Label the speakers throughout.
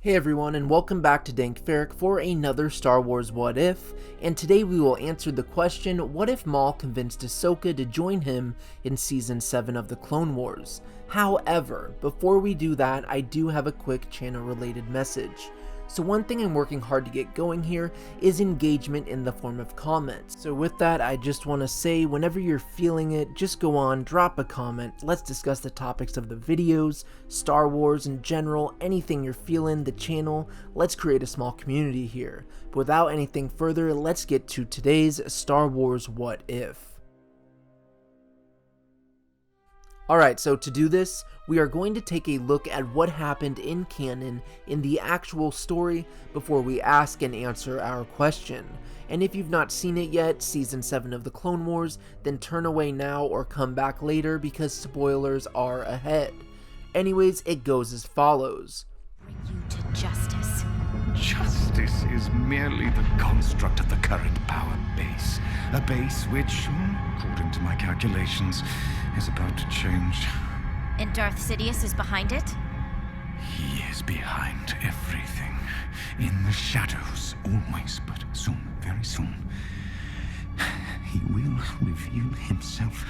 Speaker 1: Hey everyone, and welcome back to Dank Farrik for another Star Wars What If, and today we will answer the question, what if Maul convinced Ahsoka to join him in Season 7 of the Clone Wars? However, before we do that, I do have a quick channel related message. So one thing I'm working hard to get going here is engagement in the form of comments. So with that, I just want to say, whenever you're feeling it, just go on, drop a comment, let's discuss the topics of the videos, Star Wars in general, anything you're feeling, the channel, let's create a small community here. But without anything further, let's get to today's Star Wars What If. Alright, so to do this, we are going to take a look at what happened in canon in the actual story before we ask and answer our question. And if you've not seen it yet, Season 7 of the Clone Wars, then turn away now or come back later because spoilers are ahead. Anyways, it goes as follows.
Speaker 2: Bring you to justice.
Speaker 3: Justice is merely the construct of the current power base. A base which, according to my calculations, is about to change.
Speaker 2: And Darth Sidious is behind it?
Speaker 3: He is behind everything. In the shadows, always, but soon, very soon, he will reveal himself.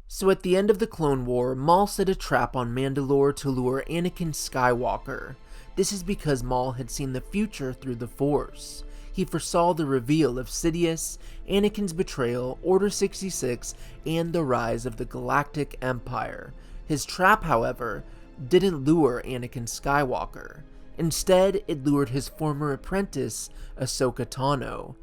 Speaker 1: So at the end of the Clone War, Maul set a trap on Mandalore to lure Anakin Skywalker. This is because Maul had seen the future through the Force. He foresaw the reveal of Sidious, Anakin's betrayal, Order 66, and the rise of the Galactic Empire. His trap, however, didn't lure Anakin Skywalker. Instead, it lured his former apprentice, Ahsoka Tano.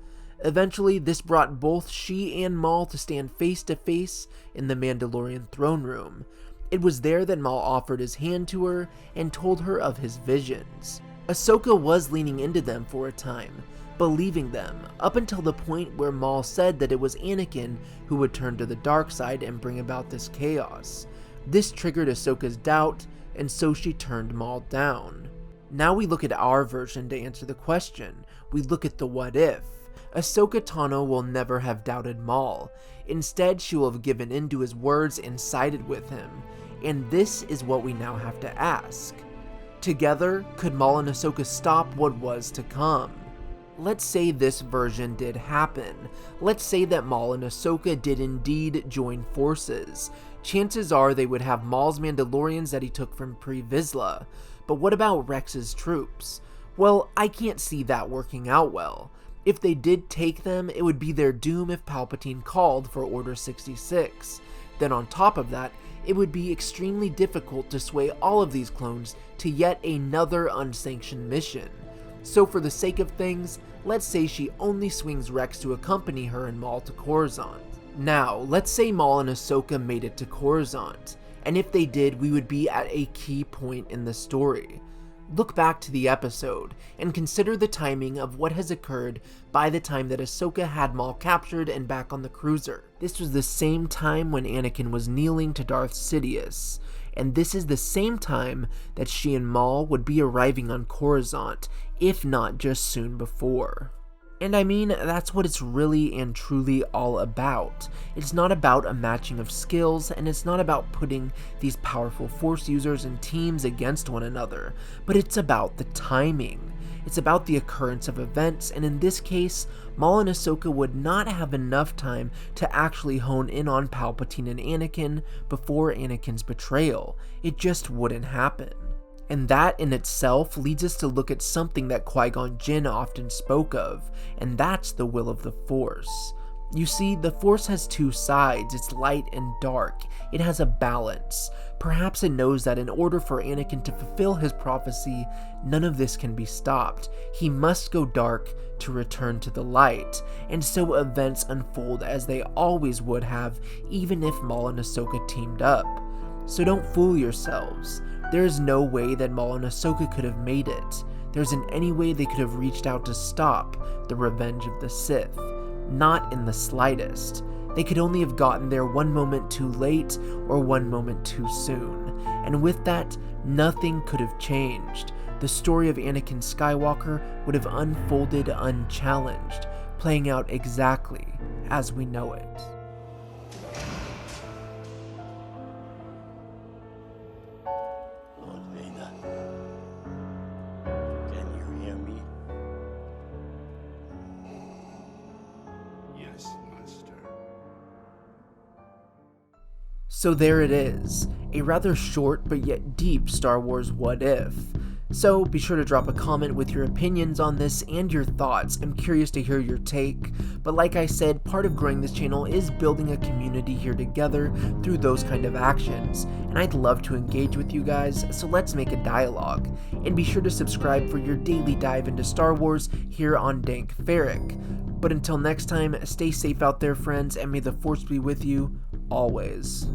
Speaker 1: Eventually, this brought both she and Maul to stand face to face in the Mandalorian throne room. It was there that Maul offered his hand to her and told her of his visions. Ahsoka was leaning into them for a time, believing them, up until the point where Maul said that it was Anakin who would turn to the dark side and bring about this chaos. This triggered Ahsoka's doubt, and so she turned Maul down. Now we look at our version to answer the question. We look at the what if. Ahsoka Tano will never have doubted Maul. Instead, she will have given in to his words and sided with him. And this is what we now have to ask. Together, could Maul and Ahsoka stop what was to come? Let's say this version did happen. Let's say that Maul and Ahsoka did indeed join forces. Chances are they would have Maul's Mandalorians that he took from Pre-Vizsla. But what about Rex's troops? Well, I can't see that working out well. If they did take them, it would be their doom if Palpatine called for Order 66. Then on top of that, it would be extremely difficult to sway all of these clones to yet another unsanctioned mission. So for the sake of things, let's say she only swings Rex to accompany her and Maul to Coruscant. Now, let's say Maul and Ahsoka made it to Coruscant, and if they did, we would be at a key point in the story. Look back to the episode, and consider the timing of what has occurred by the time that Ahsoka had Maul captured and back on the cruiser. This was the same time when Anakin was kneeling to Darth Sidious, and this is the same time that she and Maul would be arriving on Coruscant, if not just soon before. And I mean, that's what it's really and truly all about. It's not about a matching of skills, and it's not about putting these powerful Force users and teams against one another, but it's about the timing. It's about the occurrence of events, and in this case, Maul and Ahsoka would not have enough time to actually hone in on Palpatine and Anakin before Anakin's betrayal. It just wouldn't happen. And that in itself leads us to look at something that Qui-Gon Jinn often spoke of, and that's the will of the Force. You see, the Force has two sides, it's light and dark. It has a balance. Perhaps it knows that in order for Anakin to fulfill his prophecy, none of this can be stopped. He must go dark to return to the light, and so events unfold as they always would have, even if Maul and Ahsoka teamed up. So don't fool yourselves. There is no way that Maul and Ahsoka could have made it. There isn't any way they could have reached out to stop the revenge of the Sith. Not in the slightest. They could only have gotten there one moment too late or one moment too soon. And with that, nothing could have changed. The story of Anakin Skywalker would have unfolded unchallenged, playing out exactly as we know it. So there it is, a rather short but yet deep Star Wars What If. So be sure to drop a comment with your opinions on this and your thoughts. I'm curious to hear your take, but like I said, part of growing this channel is building a community here together through those kind of actions, and I'd love to engage with you guys, so let's make a dialogue. And be sure to subscribe for your daily dive into Star Wars here on Dank Farrik. But until next time, stay safe out there, friends, and may the Force be with you always.